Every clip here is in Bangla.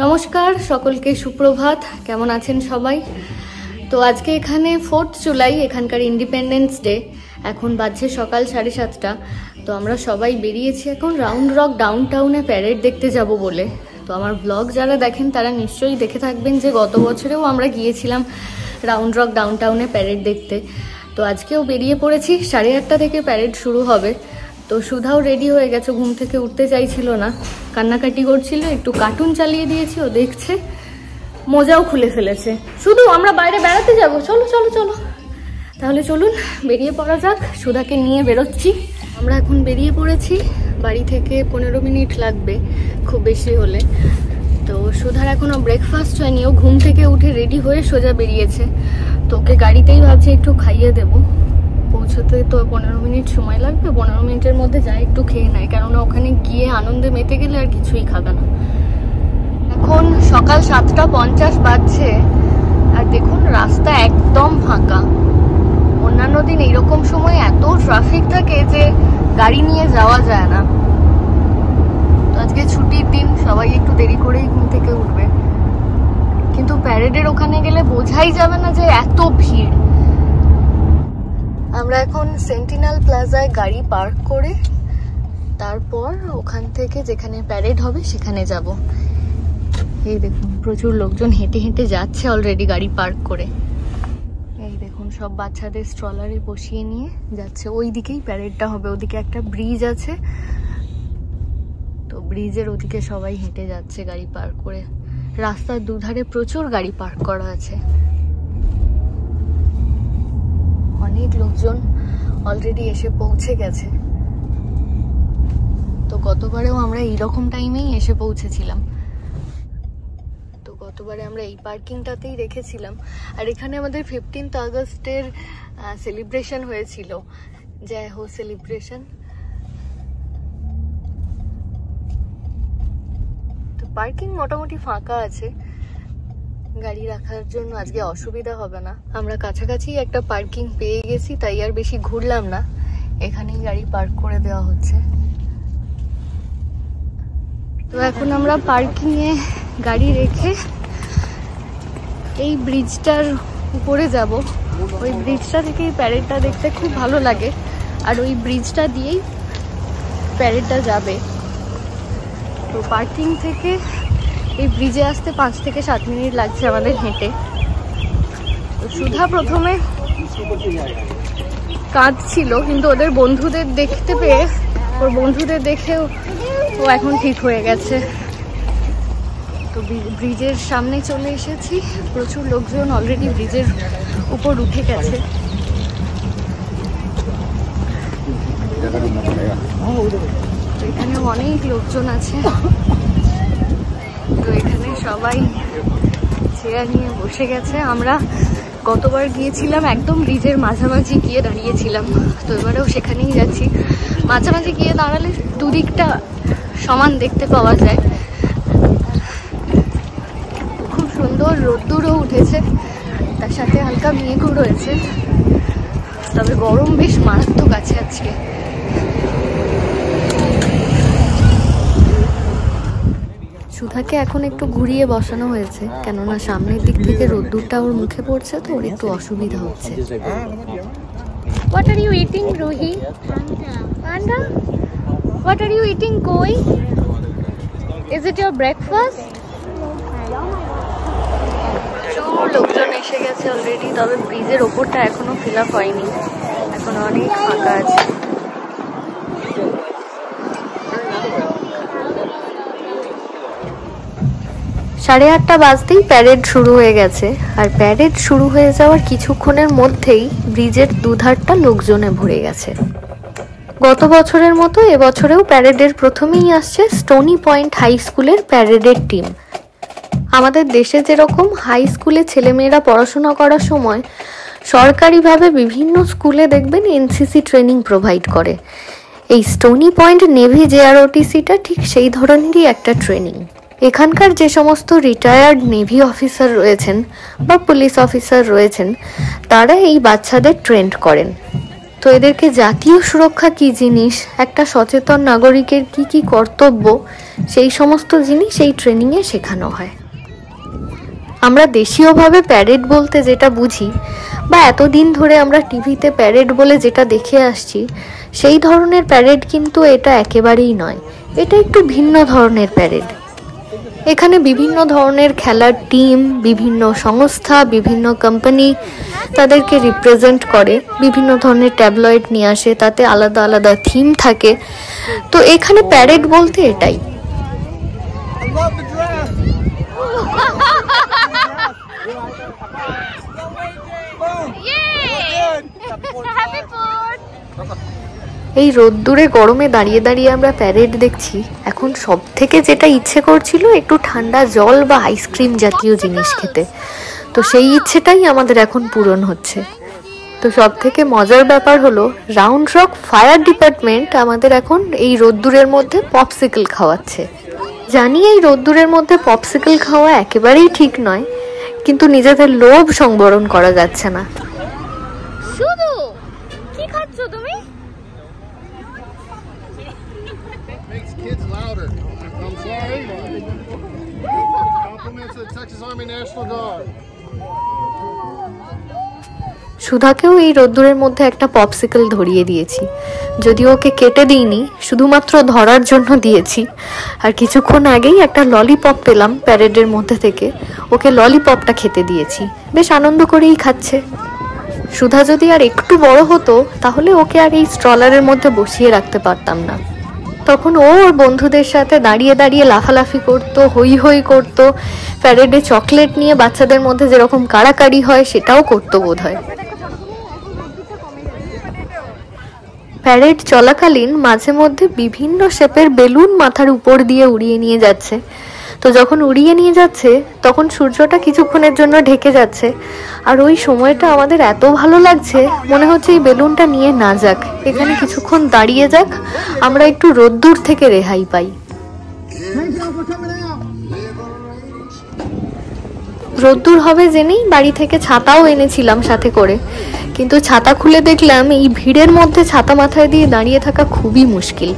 নমস্কার সকলকে, সুপ্রভাত। কেমন আছেন সবাই? তো আজকে এখানে 4 জুলাই, এখানকার ইন্ডিপেন্ডেন্স ডে। এখন বাজছে সকাল 7:30। তো আমরা সবাই বেরিয়েছি এখন রাউন্ড রক ডাউনটাউনে প্যারেড দেখতে যাব বলে। তো আমার ব্লগ যারা দেখেন তারা নিশ্চয়ই দেখে থাকবেন যে গত বছরেও আমরা গিয়েছিলাম রাউন্ড রক ডাউনটাউনে প্যারেড দেখতে। তো আজকেও বেরিয়ে পড়েছি। 8:30 থেকে প্যারেড শুরু হবে। তো সুধাও রেডি হয়ে গেছে, ঘুম থেকে উঠতে চাইছিল না, কান্নাকাটি করছিল। একটু কার্টুন চালিয়ে দিয়েছি, ও দেখছে, মোজাও খুলে ফেলেছে। শুধু আমরা বাইরে বেড়াতে যাব, চলো চলো চলো। তাহলে চলুন বেরিয়ে পড়া যাক। সুধাকে নিয়ে বেরোচ্ছি। আমরা এখন বেরিয়ে পড়েছি। বাড়ি থেকে 15 মিনিট লাগবে খুব বেশি হলে। তো সুধার এখনো ব্রেকফাস্ট হয়নি, ও ঘুম থেকে উঠে রেডি হয়ে সোজা বেরিয়েছে। তো ওকে গাড়িতেই ভাবছি একটু খাইয়ে দেবো। পৌঁছতে তো 15 মিনিট সময় লাগবে। 15 মিনিটের মধ্যে যাই একটু খেয়ে নেয়, কেননা ওখানে গিয়ে আনন্দে মেতে গেলে আর কিছুই খাবে না। এখন সকাল 7:50 বাজছে, আর দেখুন রাস্তা একদম ফাঁকা। অন্যান্য দিন এইরকম সময় এত ট্রাফিক থাকে যে গাড়ি নিয়ে যাওয়া যায় না। তো আজকে ছুটির দিন, সবাই একটু দেরি করেই ঘুম থেকে উঠবে। কিন্তু প্যারেডের ওখানে গেলে বোঝাই যাবে না যে এত ভিড়। আমরা এখন সেন্টিনাল প্লাজায় গাড়ি পার্ক করে তারপর ওখান থেকে যেখানে প্যারেড হবে সেখানে যাব। এই দেখুন প্রচুর লোকজন হেঁটে হেঁটে যাচ্ছে অলরেডি গাড়ি পার্ক করে। এই দেখুন সব বাচ্চাদের স্ট্রলারে বসিয়ে নিয়ে যাচ্ছে। ওই দিকেই প্যারেডটা হবে, ওদিকে একটা ব্রিজ আছে। তো ব্রিজের ওদিকে সবাই হেঁটে যাচ্ছে গাড়ি পার্ক করে। রাস্তার দুধারে প্রচুর গাড়ি পার্ক করা আছে। অনেক লোকজন অলরেডি এসে পৌঁছে গেছে। তো গতবারেও আমরা এইরকম টাইমেই এসে পৌঁছেছিলাম। তো গতবারে আমরা এই পার্কিংটাতেই রেখেছিলাম। আর এখানে আমাদের 15th আগস্টের সেলিব্রেশন হয়েছিল, জয় হো সেলিব্রেশন। তো পার্কিং মোটামুটি ফাঁকা আছে, গাড়ি রাখার জন্য আজকে অসুবিধা হবে না। আমরা কাছাকাছি একটা পার্কিং পেয়ে গেছি, তাই আর বেশি ঘুরলাম না, এখানেই গাড়ি পার্ক করে দেওয়া হচ্ছে। তো এখন আমরা পার্কিং এ গাড়ি রেখে এই ব্রিজটার উপরে যাব। ওই ব্রিজটা থেকেই প্যারেডটা দেখতে খুব ভালো লাগে, আর ওই ব্রিজটা দিয়েই প্যারেডটা যাবে। তো পার্কিং থেকে এই ব্রিজে আসতে 5 থেকে 7 মিনিট লাগছে আমাদের হেঁটে। তো সুধা প্রথমে কাঁদছিল, কিন্তু ওদের বন্ধুদের দেখতে পেয়ে, ওর বন্ধুদের দেখেও ও এখন ঠিক হয়ে গেছে। তো ব্রিজের সামনে চলে এসেছি। প্রচুর লোকজন অলরেডি ব্রিজের উপর উঠে গেছে। এখানে অনেক লোকজন আছে। তো এখানে সবাই চেয়ার নিয়ে বসে গেছে। আমরা গতবার গিয়েছিলাম একদম ব্রিজের মাঝামাঝি গিয়ে দাঁড়িয়েছিলাম, তো এবারেও সেখানেই যাচ্ছি। মাঝামাঝি গিয়ে দাঁড়ালে দুদিকটা সমান দেখতে পাওয়া যায়। খুব সুন্দর রোদ্দুরও উঠেছে, তার সাথে হালকা মেঘও রয়েছে। তবে গরম বেশ মারাত্মক আছে আজকে। সুধাকে এখন একটু ঘুরিয়ে বসানো হয়েছে, কেননা সামনের দিক থেকে রোদ্দুরটা ওর মুখে পড়ছে, তো ওর একটু অসুবিধা হচ্ছে। What are you eating, Ruhi? Panda? What are you eating, Koi? Is it your breakfast? প্রচুর লোকজন এসে গেছে অলরেডি, তবে ব্রিজের ওপরটা এখনো ফিল আপ হয়নি, এখন অনেক ফাঁকা আছে। সাড়ে 8টা বাজতেই প্যারেড শুরু হয়ে গেছে। আর প্যারেড শুরু হয়ে যাওয়ার কিছুক্ষণের মধ্যেই ব্রিজের দুধারটা লোকজনে ভরে গেছে। গত বছরের মতো এবছরেও প্যারেডের প্রথমেই আসছে স্টোনি পয়েন্ট হাই স্কুলের প্যারেডের টিম। আমাদের দেশে যেরকম হাই স্কুলে ছেলেমেয়েরা পড়াশোনা করার সময় সরকারিভাবে বিভিন্ন স্কুলে দেখবেন এনসিসি ট্রেনিং প্রোভাইড করে, এই স্টোনি পয়েন্ট নেভি জেআরওটিসিটা ঠিক সেই ধরনেরই একটা ট্রেনিং। এখানকার যে সমস্ত রিটায়ার্ড নেভি অফিসার রয়েছেন বা পুলিশ অফিসার রয়েছেন, তারা এই বাচ্চাদের ট্রেন্ড করেন। তো এদেরকে জাতীয় সুরক্ষা কি জিনিস, একটা সচেতন নাগরিকের কি কি কর্তব্য, সেই সমস্ত জিনিস এই ট্রেনিংয়ে শেখানো হয়। আমরা দেশীয়ভাবে প্যারেড বলতে যেটা বুঝি বা এতদিন ধরে আমরা টিভিতে প্যারেড বলে যেটা দেখে আসছি, সেই ধরনের প্যারেড কিন্তু এটা একেবারেই নয়। এটা একটু ভিন্ন ধরনের প্যারেড। এখানে বিভিন্ন ধরনের খেলার টিম, বিভিন্ন সংস্থা, বিভিন্ন কোম্পানি তাদেরকে রিপ্রেজেন্ট করে, বিভিন্ন ধরনের ট্যাবলয়েড নিয়ে আসে, তাতে আলাদা আলাদা থিম থাকে। তো এখানে প্যারেড বলতে এটাই। এই রোদ্দুরে গরমে দাঁড়িয়ে দাঁড়িয়ে আমরা প্যারেড দেখছি। এখন সব থেকে যেটা ইচ্ছে করছিল একটু ঠান্ডা জল বা আইসক্রিম জাতীয় জিনিস খেতে, তো সেই ইচ্ছেটাই আমাদের এখন পূরণ হচ্ছে। তো সব থেকে মজার ব্যাপার হলো রাউন্ড রক ফায়ার ডিপার্টমেন্ট আমাদের এখন এই রোদ্দুরের মধ্যে পপসিকল খাওয়াচ্ছে। জানি এই রোদ্দুরের মধ্যে পপসিকল খাওয়া একেবারেই ঠিক নয়, কিন্তু নিজেদের লোভ সংবরণ করা যাচ্ছে না। শুধু কি খাচ্ছ তুমি? Makes kids louder. I'm sorry. Compliments of the Texas Army National Guard. সুধাকেও এই রোদ্দুরের মধ্যে একটা পপসিকল ধরিয়ে দিয়েছি, যদিও ওকে কেটে দিইনি, শুধুমাত্র ধরার জন্য দিয়েছি। আর কিছুক্ষণ আগেই একটা ললিপপ পেলাম প্যারেডের মধ্যে থেকে, ওকে ললিপপটা খেতে দিয়েছি। বেশ আনন্দ করেই খাচ্ছে। সুধা যদি আর একটু বড় হতো তাহলে ওকে আর এই স্ট্রলারের মধ্যে বসিয়ে রাখতে পারতাম না। তখন ও ওর বন্ধুদের সাথে দাঁড়িয়ে দাঁড়িয়ে লাফালাফি করতো, হই হই করতো, প্যারেডে চকলেট নিয়ে বাচ্চাদের মধ্যে যেরকম কাড়াকাড়ি হয় সেটাও করতো বোধহয়। প্যারেড চলাকালীন মাঝে মধ্যে বিভিন্ন শেপের বেলুন মাথার উপর দিয়ে উড়িয়ে নিয়ে যাচ্ছে। তো যখন উড়িয়ে নিয়ে যাচ্ছে তখন সূর্যটা কিছুক্ষণের জন্য ঢেকে যাচ্ছে, আর ওই সময়টা আমাদের এত ভালো লাগছে, মনে হচ্ছে এই বেলুনটা নিয়ে না যাক, এখানে কিছুক্ষণ দাঁড়িয়ে যাক, আমরা একটু রোদ্দুর থেকে রেহাই পাই। রোদ্দুর হবে জেনেই বাড়ি থেকে ছাতাও এনেছিলাম সাথে করে, কিন্তু ছাতা খুলে দেখলাম এই ভিড়ের মধ্যে ছাতা মাথায় দিয়ে দাঁড়িয়ে থাকা খুবই মুশকিল,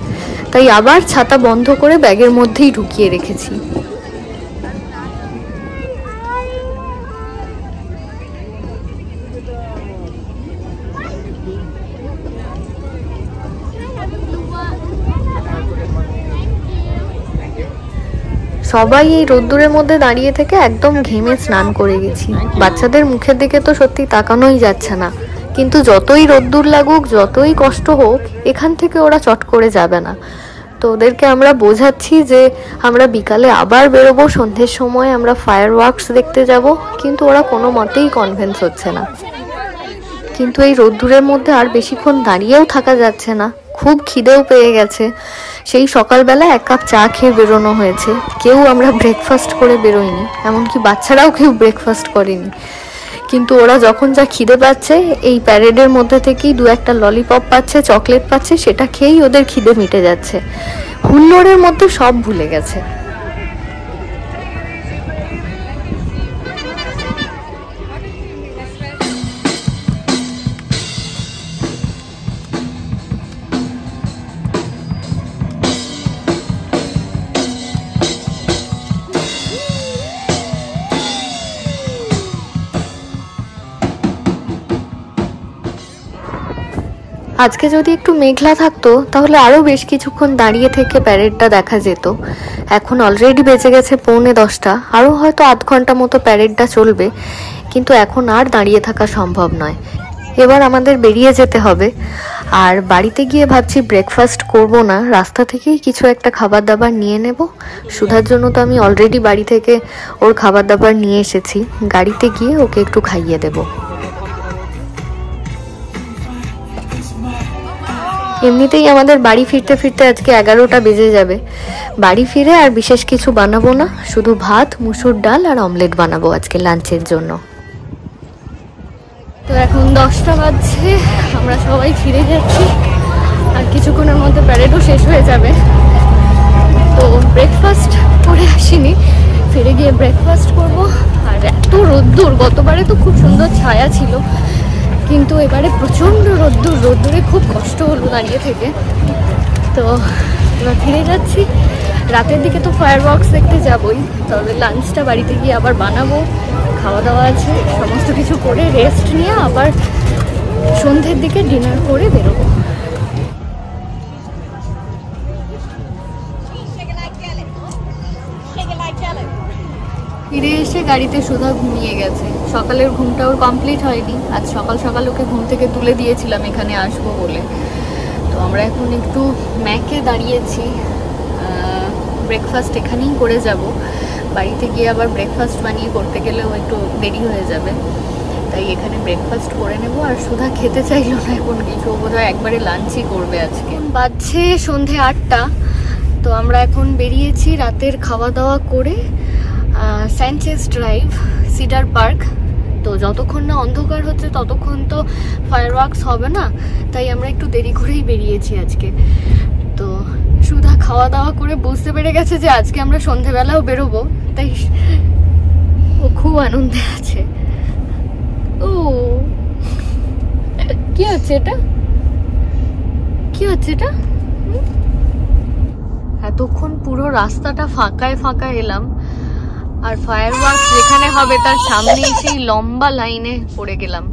তাই আবার ছাতা বন্ধ করে ব্যাগের মধ্যেই ঢুকিয়ে রেখেছি। সবাই এই রোদ্দুরের মধ্যে দাঁড়িয়ে থেকে একদম ঘেমে স্নান করে গেছি। বাচ্চাদের মুখের দিকে তো সত্যি তাকানোই যাচ্ছে না, কিন্তু যতই রোদ্দুর লাগুক, যতই কষ্ট হোক, এখান থেকে ওরা চট করে যাবে না। তো ওদেরকে আমরা বোঝাচ্ছি যে আমরা বিকালে আবার বেরোবো, সন্ধ্যের সময় আমরা ফায়ার ওয়ার্কস দেখতে যাব, কিন্তু ওরা কোনো মতেই কনভিন্স হচ্ছে না। কিন্তু এই রোদ্দুরের মধ্যে আর বেশিক্ষণ দাঁড়িয়েও থাকা যাচ্ছে না, খুব খিদেও পেয়ে গেছে। সেই সকালবেলা 1 কাপ চা খেয়ে বেরোনো হয়েছে, কেউ আমরা ব্রেকফাস্ট করে বেরোইনি, এমনকি বাচ্চারাও কেউ ব্রেকফাস্ট করেনি। কিন্তু ওরা যখন যা খিদে পাচ্ছে, এই প্যারেডের মধ্যে থেকেই 2-1টা ললিপপ পাচ্ছে, চকলেট পাচ্ছে, সেটা খেয়েই ওদের খিদে মিটে যাচ্ছে। হুল্লোড়ের মধ্যে সব ভুলে গেছে। আজকে যদি একটু মেঘলা থাকতো তাহলে আরো বেশ কিছুক্ষণ দাঁড়িয়ে থেকে প্যারেডটা দেখা যেত। এখন অলরেডি বেজে গেছে 9:45, আরো হয়তো আধ ঘন্টা মতো প্যারেডটা চলবে, কিন্তু এখন আর দাঁড়িয়ে থাকা সম্ভব নয়। এবার আমাদের বেরিয়ে যেতে হবে। আর বাড়িতে গিয়ে ভাবছি ব্রেকফাস্ট করব না, রাস্তা থেকেই কিছু একটা খাবার দাবার নিয়ে নেব। সুধার জন্য তো আমি অলরেডি বাড়ি থেকে ওর খাবার দাবার নিয়ে এসেছি, গাড়িতে গিয়ে ওকে একটু খাইয়ে দেব। এমনিতেই আমাদের বাড়ি ফিরতে ফিরতে আজকে 11টা বেজে যাবে। বাড়ি ফিরে আর বিশেষ কিছু বানাবো না, শুধু ভাত, মুসুর ডাল আর অমলেট বানাবো আজকে লাঞ্চের জন্য। তো এখন 10টা বাজছে, আমরা সবাই ফিরে যাচ্ছি, আর কিছুক্ষণের মধ্যে প্যারেডও শেষ হয়ে যাবে। তো ব্রেকফাস্ট করে আসিনি, ফিরে গিয়ে ব্রেকফাস্ট করব। আর এত রোদ্দুর, গতবারে তো খুব সুন্দর ছায়া ছিল, কিন্তু এবারে প্রচণ্ড রোদ্দুর, রোদ্দুরে খুব কষ্ট হলো দাঁড়িয়ে থেকে। তো এবার ফিরে যাচ্ছি, রাতের দিকে তো ফায়ার ওয়ার্কস দেখতে যাবই, তবে লাঞ্চটা বাড়িতে গিয়ে আবার বানাবো, খাওয়া দাওয়া আছে, সমস্ত কিছু করে রেস্ট নিয়ে আবার সন্ধ্যের দিকে ডিনার করে বেরোবো। ফিরে এসে গাড়িতে সুধা ঘুমিয়ে গেছে। সকালের ঘুমটা ওর কমপ্লিট হয়নি। আজ সকাল সকাল ওকে ঘুম থেকে তুলে দিয়েছিলাম এখানে আসবো বলে। তো আমরা এখন একটু ম্যাকে দাঁড়িয়েছি, ব্রেকফাস্ট এখানেই করে যাব। বাড়িতে গিয়ে আবার ব্রেকফাস্ট বানিয়ে করতে গেলেও একটু দেরি হয়ে যাবে, তাই এখানে ব্রেকফাস্ট করে নেব। আর সুধা খেতে চাইলো না এখন কিছু, বোধহয় একবারে লাঞ্চই করবে আজকে। বাজছে সন্ধে 8টা। তো আমরা এখন বেরিয়েছি রাতের খাওয়া দাওয়া করে স্যানচেজ ড্রাইভ, সিডার পার্ক। তো যতক্ষণ না অন্ধকার হচ্ছে ততক্ষণ তো ফায়ার ওয়ার্কস হবে না, তাই আমরা একটু দেরি করেই বেরিয়েছি আজকে। তো সুধা খাওয়া দাওয়া করে বুঝতে পেরে গেছে যে আজকে আমরা সন্ধেবেলাও বেরোবো, তাই ও খুব আনন্দে আছে। ও কি হচ্ছে এটা, কি হচ্ছে এটা? এতক্ষণ পুরো রাস্তাটা ফাঁকায় ফাঁকা এলাম, আর ফায়ার ওয়ার্কস যেখানে হবে তার সামনে সেই লম্বা লাইনে পড়ে গেলাম।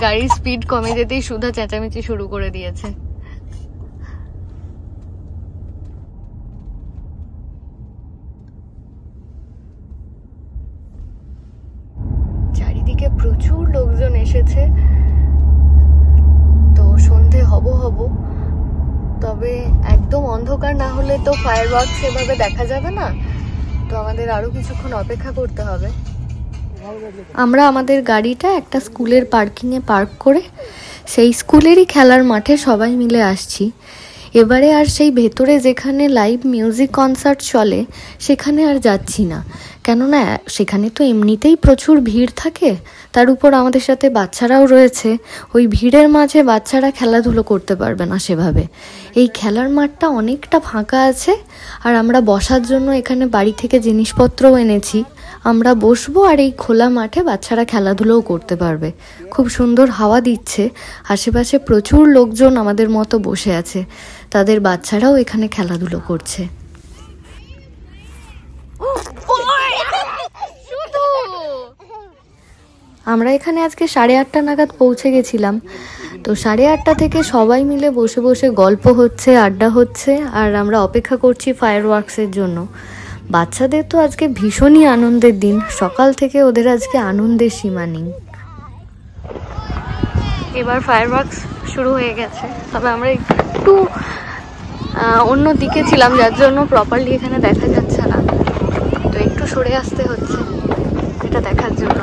গাড়ির স্পিড কমে যেতেই সুধা চেঁচামেচি শুরু করে দিয়েছে। চারিদিকে প্রচুর লোকজন এসেছে। তো সন্ধে হব তবে একদম অন্ধকার না হলে তো ফায়ার ওয়ার্কস এভাবে দেখা যাবে না, তো আমাদের আরো কিছুক্ষণ অপেক্ষা করতে হবে। আমরা আমাদের গাড়িটা একটা স্কুলের পার্কিংয়ে পার্ক করে সেই স্কুলেরই খেলার মাঠে সবাই মিলে আসছি। এবারে আর সেই ভেতরে যেখানে লাইভ মিউজিক কনসার্ট চলে সেখানে আর যাচ্ছি না, কেননা সেখানে তো এমনিতেই প্রচুর ভিড় থাকে, তার উপর আমাদের সাথে বাচ্চারাও রয়েছে। ওই ভিড়ের মাঝে বাচ্চারা খেলাধুলো করতে পারবে না সেভাবে। এই খেলার মাঠটা অনেকটা ফাঁকা আছে, আর আমরা বসার জন্য এখানে বাড়ি থেকে জিনিসপত্রও এনেছি। আমরা বসবো আর এই খোলা মাঠে বাচ্চারা খেলাধুলোও করতে পারবে। খুব সুন্দর হাওয়া দিচ্ছে, আশেপাশে প্রচুর লোকজন আমাদের মতো বসে আছে, তাদের বাচ্চারাও এখানে খেলাধুলো করছে। আমরা এখানে আজকে 8:30 নাগাদ পৌঁছে গেছিলাম। তো 8:30 থেকে সবাই মিলে বসে বসে গল্প হচ্ছে, আড্ডা হচ্ছে, আর আমরা অপেক্ষা করছি ফায়ার ওয়ার্কসের জন্য। বাচ্চাদের তো আজকে ভীষণই আনন্দের দিন, সকাল থেকে ওদের আজকে আনন্দের সীমা নেই। এবার ফায়ার ওয়ার্কস শুরু হয়ে গেছে, তবে আমরা একটু অন্য দিকে ছিলাম যার জন্য প্রপারলি এখানে দেখা যাচ্ছে না, তো একটু সরে আসতে হচ্ছে এটা দেখার জন্য।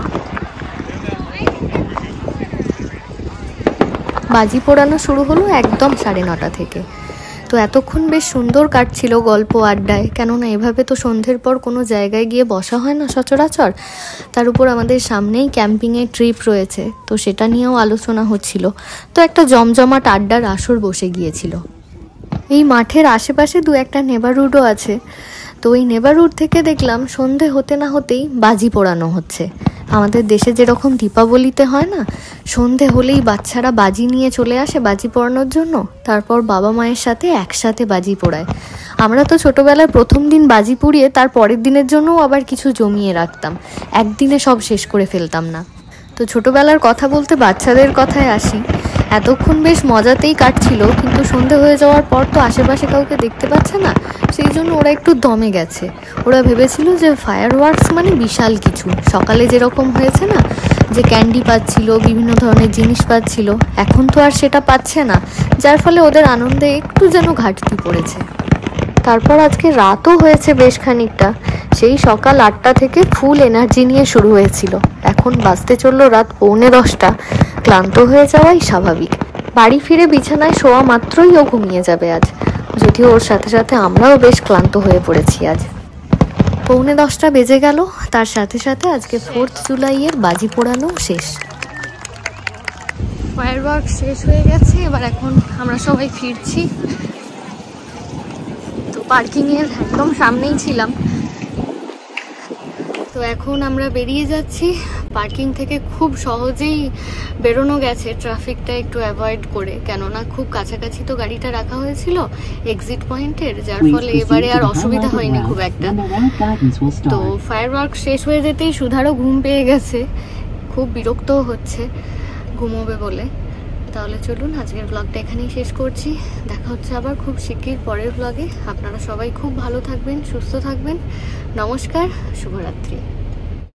বাজি পোড়ানো শুরু হলো একদম 9:30 থেকে। তো এতক্ষণ বেশ সুন্দর কাটছিল গল্প আড্ডায়, কেননা এভাবে তো সন্ধ্যের পর কোনো জায়গায় গিয়ে বসা হয় না সচরাচর। তার উপর আমাদের সামনেই ক্যাম্পিংয়ের ট্রিপ রয়েছে, তো সেটা নিয়েও আলোচনা হচ্ছিল। তো একটা জমজমাট আড্ডার আসর বসে গিয়েছিল। এই মাঠের আশেপাশে 2-1টা নেবারহুডও আছে। তো ওই নেবারহুড থেকে দেখলাম সন্ধে হতে না হতেই বাজি পোড়ানো হচ্ছে। আমাদের দেশে যেরকম দীপাবলিতে হয় না, সন্ধে হলেই বাচ্চারা বাজি নিয়ে চলে আসে বাজি পোড়ানোর জন্য, তারপর বাবা মায়ের সাথে একসাথে বাজি পোড়ায়। আমরা তো ছোটবেলায় প্রথম দিন বাজি পুড়িয়ে তার পরের দিনের জন্যও আবার কিছু জমিয়ে রাখতাম, একদিনে সব শেষ করে ফেলতাম না। তো ছোটবেলার কথা বলতে বাচ্চাদের কথায় আসি। এতক্ষণ বেশ মজাতেই কাটছিল, কিন্তু সন্ধে হয়ে যাওয়ার পর তো আশেপাশে কাউকে দেখতে পাচ্ছে না, সেই জন্য ওরা একটু দমে গেছে। ওরা ভেবেছিল যে ফায়ার ওয়ার্কস মানে বিশাল কিছু। সকালে যেরকম হয়েছে না, যে ক্যান্ডি পাচ্ছিল, বিভিন্ন ধরনের জিনিস পাচ্ছিল, এখন তো আর সেটা পাচ্ছে না, যার ফলে ওদের আনন্দে একটু যেন ঘাটতি পড়েছে। তারপর আজকে রাতও হয়েছে বেশ খানিকটা। সেই সকাল 8টা থেকে ফুল এনার্জি নিয়ে শুরু হয়েছিল, এখন বাজতে চললো রাত 9:45। ক্লান্ত হয়ে যাওয়াই স্বাভাবিক। বাড়ি ফিরে বিছানায় শোয়া মাত্রই ও ঘুমিয়ে যাবে আজ, যদিও ওর সাথে সাথে আমরাও বেশ ক্লান্ত হয়ে পড়েছি আজ। 9:45 বেজে গেল, তার সাথে সাথে আজকে 4th জুলাইয়ের বাজি পোড়ানো শেষ। ফায়ার ওয়ার্ক শেষ হয়ে গেছে, এবার এখন আমরা সবাই ফিরছি। তো পার্কিংয়ের একদম সামনেই ছিলাম, তো এখন আমরা বেরিয়ে যাচ্ছি পার্কিং থেকে। খুব সহজেই বেরোনো গেছে ট্রাফিকটা একটু অ্যাভয়েড করে, কেননা খুব কাছাকাছি তো গাড়িটা রাখা হয়েছিল এক্সিট পয়েন্টের, যার ফলে এবারে আর অসুবিধা হয়নি খুব একটা। তো ফায়ারওয়ার্ক শেষ হয়ে যেতেই সুধারও ঘুম পেয়ে গেছে, খুব বিরক্তও হচ্ছে ঘুমোবে বলে। তাহলে চলুন আজকের ব্লগটা এখানেই শেষ করছি। দেখা হচ্ছে আবার খুব শিগগির পরের ব্লগে। আপনারা সবাই খুব ভালো থাকবেন, সুস্থ থাকবেন। নমস্কার, শুভরাত্রি।